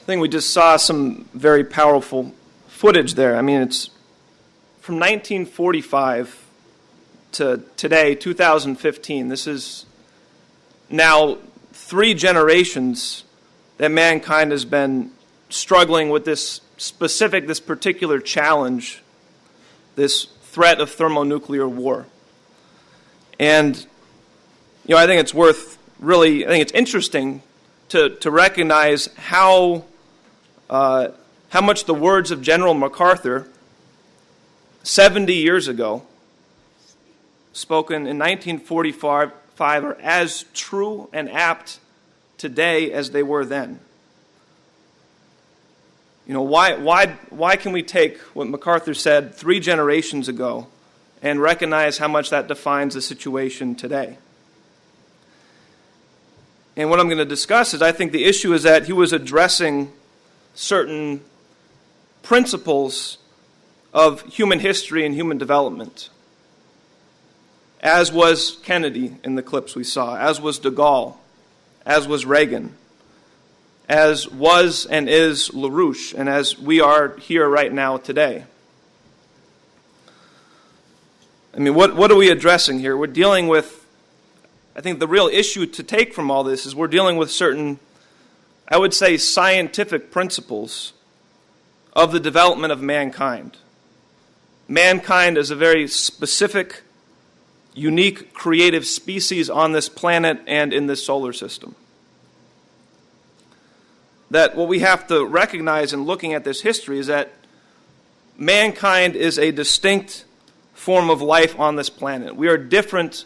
I think we just saw some very powerful footage there. I mean, it's from 1945 to today, 2015. This is now 3 generations that mankind has been struggling with this particular challenge, this threat of thermonuclear war. And, I think it's interesting to recognize how much the words of General MacArthur 70 years ago, spoken in 1945, are as true and apt today as they were then. Why can we take what MacArthur said 3 generations ago and recognize how much that defines the situation today? And what I'm going to discuss is I think the issue is that he was addressing certain principles of human history and human development, as was Kennedy in the clips we saw, as was de Gaulle, as was Reagan, as was and is LaRouche, and as we are here right now today. I mean, what are we addressing here? We're dealing with, I think the real issue to take from all this is we're dealing with certain, I would say, scientific principles of the development of mankind. Mankind is a very specific, unique, creative species on this planet and in this solar system. That what we have to recognize in looking at this history is that mankind is a distinct form of life on this planet. We are different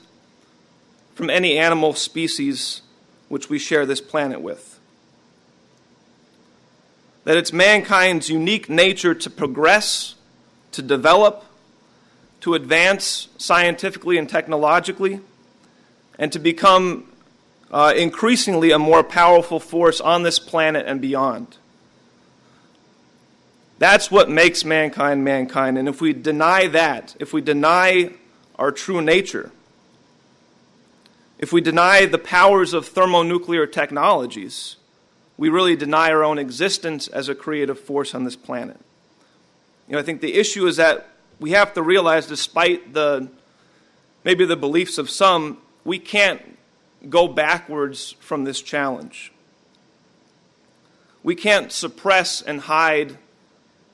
from any animal species which we share this planet with. That it's mankind's unique nature to progress, to develop, to advance scientifically and technologically, and to become increasingly a more powerful force on this planet and beyond. That's what makes mankind mankind. And if we deny that, if we deny our true nature, if we deny the powers of thermonuclear technologies, we really deny our own existence as a creative force on this planet. I think the issue is that we have to realize, despite maybe the beliefs of some, we can't go backwards from this challenge. We can't suppress and hide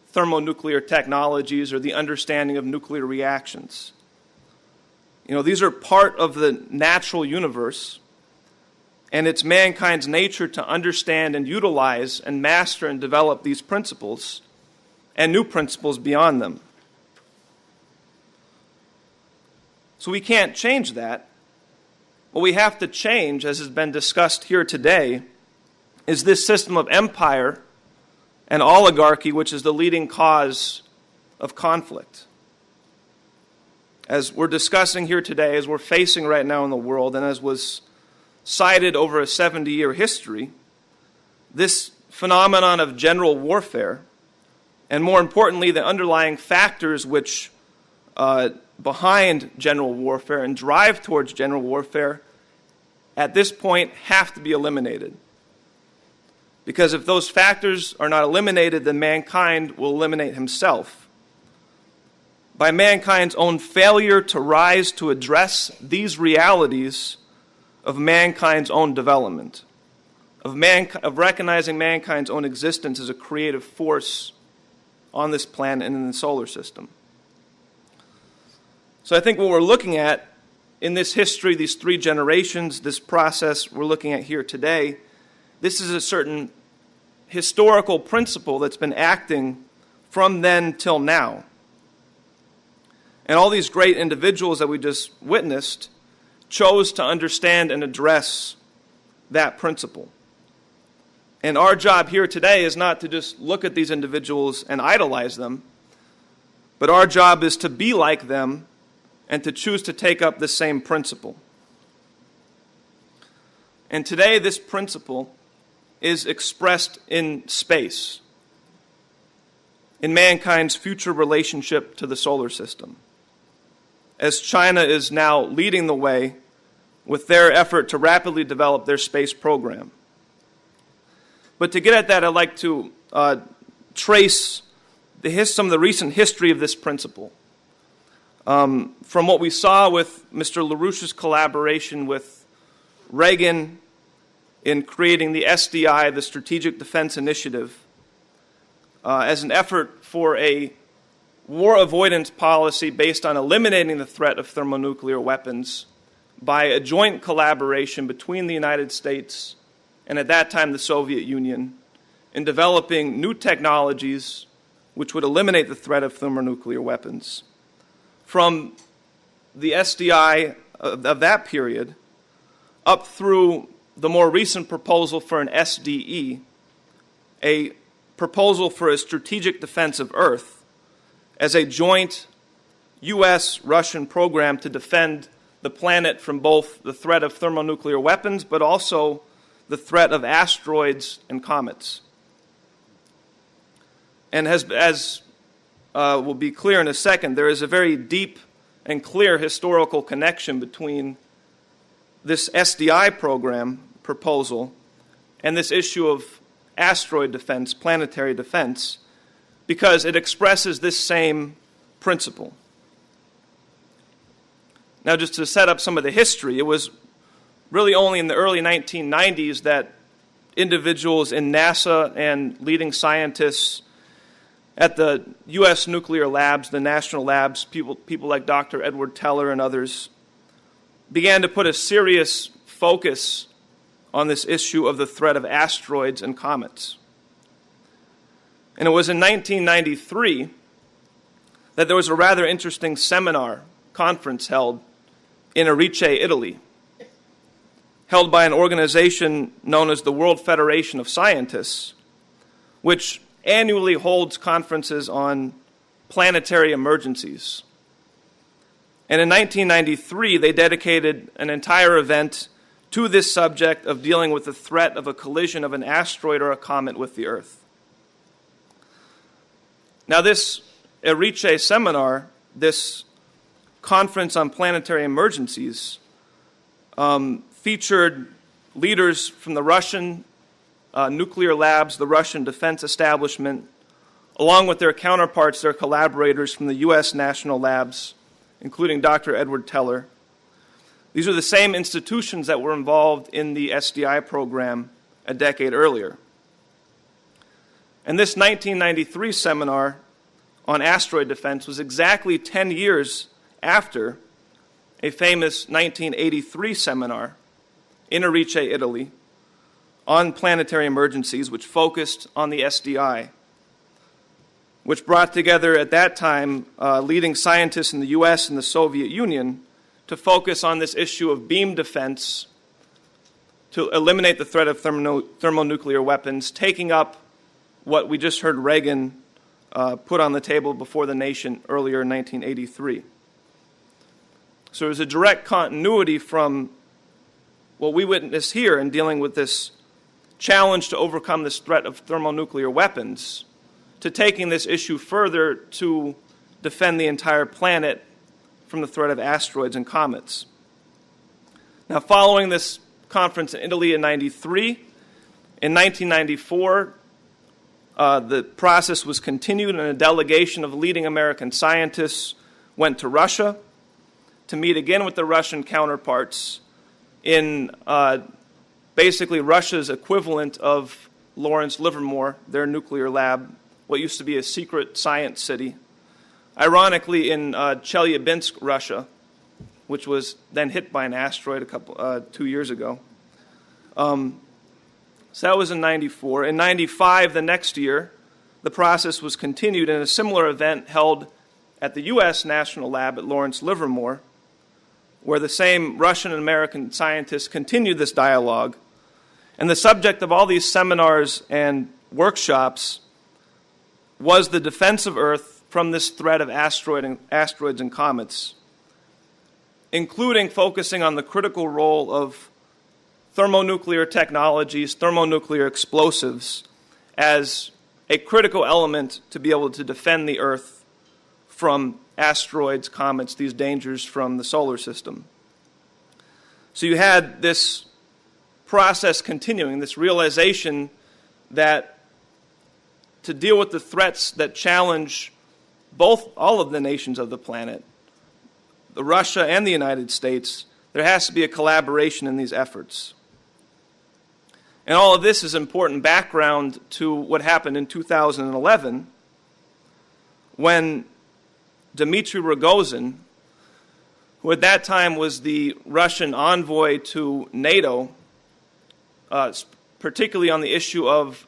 thermonuclear technologies or the understanding of nuclear reactions. These are part of the natural universe, and it's mankind's nature to understand and utilize and master and develop these principles and new principles beyond them. So we can't change that. What we have to change, as has been discussed here today, is this system of empire and oligarchy, which is the leading cause of conflict. As we're discussing here today, as we're facing right now in the world, and as was cited over a 70-year history, this phenomenon of general warfare, and more importantly, the underlying factors which behind general warfare and drive towards general warfare, at this point have to be eliminated. Because if those factors are not eliminated, then mankind will eliminate himself. By mankind's own failure to rise to address these realities of mankind's own development, of recognizing mankind's own existence as a creative force on this planet and in the solar system. So I think what we're looking at in this history, these 3 generations, this process we're looking at here today, this is a certain historical principle that's been acting from then till now. And all these great individuals that we just witnessed chose to understand and address that principle. And our job here today is not to just look at these individuals and idolize them, but our job is to be like them and to choose to take up the same principle. And today this principle is expressed in space, in mankind's future relationship to the solar system, as China is now leading the way with their effort to rapidly develop their space program. But to get at that, I'd like to trace some of the recent history of this principle. From what we saw with Mr. LaRouche's collaboration with Reagan in creating the SDI, the Strategic Defense Initiative, as an effort for a war avoidance policy based on eliminating the threat of thermonuclear weapons by a joint collaboration between the United States and at that time the Soviet Union in developing new technologies which would eliminate the threat of thermonuclear weapons. From the SDI of that period up through the more recent proposal for an SDE, a proposal for a strategic defense of Earth as a joint U.S.-Russian program to defend the planet from both the threat of thermonuclear weapons but also the threat of asteroids and comets. And as will be clear in a second, there is a very deep and clear historical connection between this SDI program proposal and this issue of asteroid defense, planetary defense, because it expresses this same principle. Now, just to set up some of the history, it was really only in the early 1990s that individuals in NASA and leading scientists at the U.S. nuclear labs, the national labs, people like Dr. Edward Teller and others, began to put a serious focus on this issue of the threat of asteroids and comets. And it was in 1993 that there was a rather interesting conference held in Arice, Italy, held by an organization known as the World Federation of Scientists, which annually holds conferences on planetary emergencies. And in 1993, they dedicated an entire event to this subject of dealing with the threat of a collision of an asteroid or a comet with the Earth. Now, this Arice seminar, this conference on planetary emergencies, featured leaders from the Russian nuclear labs, the Russian defense establishment, along with their counterparts, their collaborators from the U.S. national labs, including Dr. Edward Teller. These are the same institutions that were involved in the SDI program a decade earlier. And this 1993 seminar on asteroid defense was exactly 10 years after a famous 1983 seminar in Arice, Italy, on planetary emergencies, which focused on the SDI, which brought together at that time leading scientists in the U.S. and the Soviet Union to focus on this issue of beam defense to eliminate the threat of thermonuclear weapons, taking up what we just heard Reagan put on the table before the nation earlier in 1983. So there's a direct continuity from what we witness here in dealing with this challenge to overcome this threat of thermonuclear weapons to taking this issue further to defend the entire planet from the threat of asteroids and comets. Now, following this conference in Italy in 1993, in 1994, the process was continued and a delegation of leading American scientists went to Russia to meet again with the Russian counterparts in basically Russia's equivalent of Lawrence Livermore, their nuclear lab, what used to be a secret science city, ironically in Chelyabinsk, Russia, which was then hit by an asteroid 2 years ago. So that was in 94. In 95, the next year, the process was continued in a similar event held at the U.S. National Lab at Lawrence Livermore, where the same Russian and American scientists continued this dialogue. And the subject of all these seminars and workshops was the defense of Earth from this threat of asteroids and comets, including focusing on the critical role of thermonuclear technologies, thermonuclear explosives, as a critical element to be able to defend the Earth from asteroids, comets, these dangers from the solar system. So you had this process continuing, this realization that to deal with the threats that challenge all of the nations of the planet, Russia and the United States, there has to be a collaboration in these efforts. And all of this is important background to what happened in 2011 when Dmitry Rogozin, who at that time was the Russian envoy to NATO, particularly on the issue of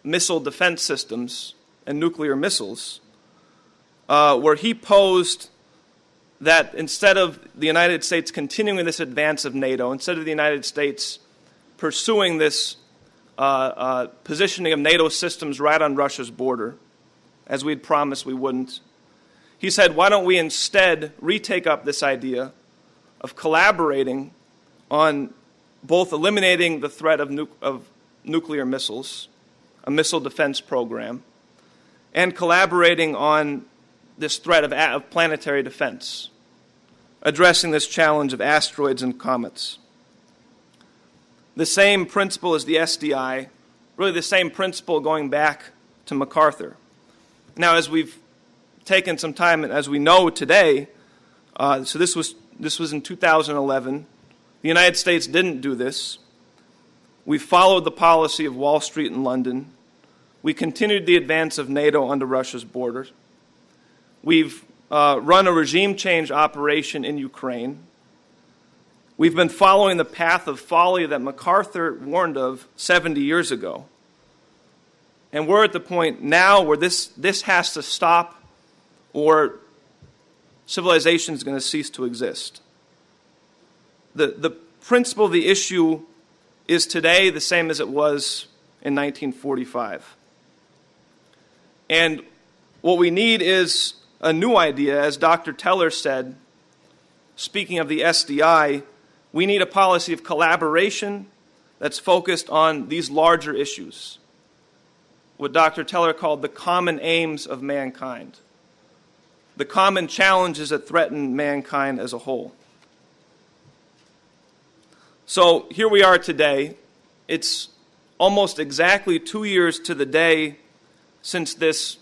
missile defense systems and nuclear missiles, where he posed that instead of the United States continuing this advance of NATO, instead of the United States pursuing this positioning of NATO systems right on Russia's border, as we'd promised we wouldn't, he said, why don't we instead retake up this idea of collaborating on both eliminating the threat of nuclear missiles, a missile defense program, and collaborating on this threat of planetary defense, addressing this challenge of asteroids and comets. The same principle as the SDI, really the same principle going back to MacArthur. Now, as we've taken some time, and as we know today, so this was in 2011. The United States didn't do this. We followed the policy of Wall Street and London. We continued the advance of NATO onto Russia's borders. We've run a regime change operation in Ukraine. We've been following the path of folly that MacArthur warned of 70 years ago. And we're at the point now where this has to stop, or civilization is going to cease to exist. The principle of the issue is today the same as it was in 1945. And what we need is a new idea. As Dr. Teller said, speaking of the SDI, we need a policy of collaboration that's focused on these larger issues, what Dr. Teller called the common aims of mankind, the common challenges that threaten mankind as a whole. So here we are today. It's almost exactly 2 years to the day since this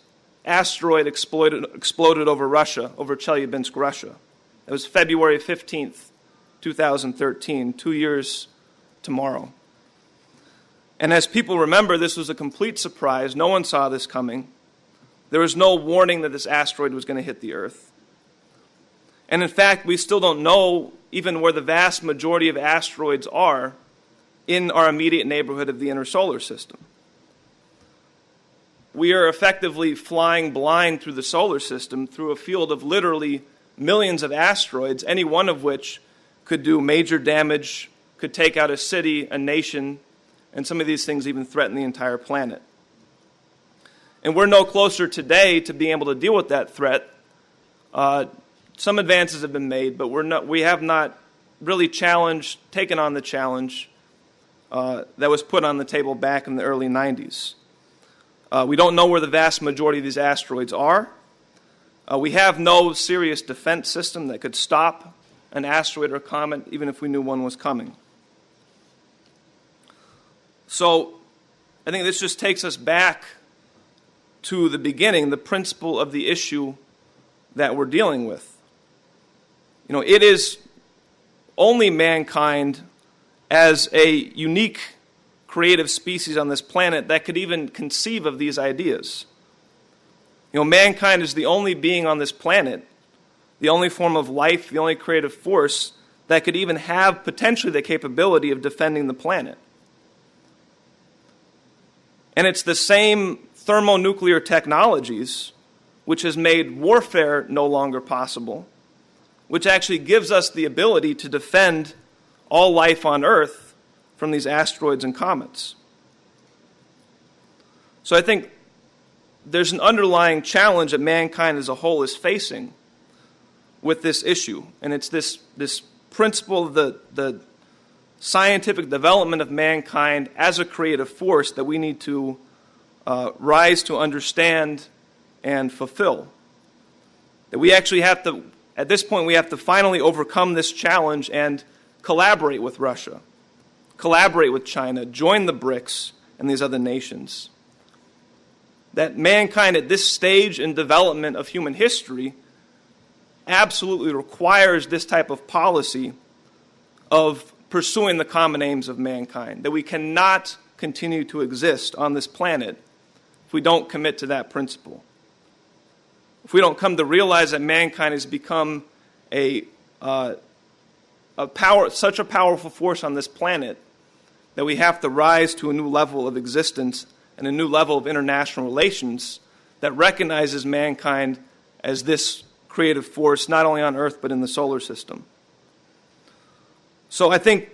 asteroid exploded over Russia, over Chelyabinsk, Russia. It was February 15th, 2013, 2 years tomorrow. And as people remember, this was a complete surprise. No one saw this coming. There was no warning that this asteroid was going to hit the Earth. And in fact, we still don't know even where the vast majority of asteroids are in our immediate neighborhood of the inner solar system. We are effectively flying blind through the solar system through a field of literally millions of asteroids, any one of which could do major damage, could take out a city, a nation, and some of these things even threaten the entire planet. And we're no closer today to being able to deal with that threat. Some advances have been made, but we have not really taken on the challenge that was put on the table back in the early 90s. We don't know where the vast majority of these asteroids are. We have no serious defense system that could stop an asteroid or comet, even if we knew one was coming. So I think this just takes us back to the beginning, the principle of the issue that we're dealing with. You know, it is only mankind as a unique creative species on this planet that could even conceive of these ideas. You know, mankind is the only being on this planet, the only form of life, the only creative force that could even have potentially the capability of defending the planet. And it's the same thermonuclear technologies which has made warfare no longer possible, which actually gives us the ability to defend all life on Earth from these asteroids and comets. So I think there's an underlying challenge that mankind as a whole is facing with this issue, and it's this principle of the scientific development of mankind as a creative force that we need to rise to understand and fulfill. That we actually have to, at this point, we have to finally overcome this challenge and collaborate with Russia, collaborate with China, join the BRICS and these other nations. That mankind at this stage in development of human history absolutely requires this type of policy of pursuing the common aims of mankind, that we cannot continue to exist on this planet if we don't commit to that principle. If we don't come to realize that mankind has become such a powerful force on this planet that we have to rise to a new level of existence and a new level of international relations that recognizes mankind as this creative force, not only on Earth, but in the solar system. So I think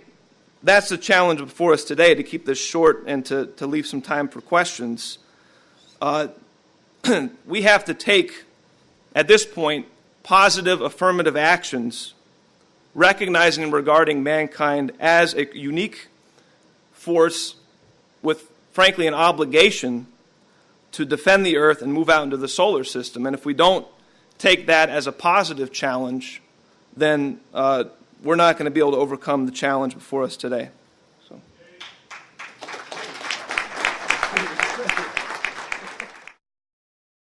that's the challenge before us today, to keep this short and to leave some time for questions. We have to take, at this point, positive affirmative actions, recognizing and regarding mankind as a unique force with, frankly, an obligation to defend the Earth and move out into the solar system. And if we don't take that as a positive challenge, then we're not going to be able to overcome the challenge before us today. So.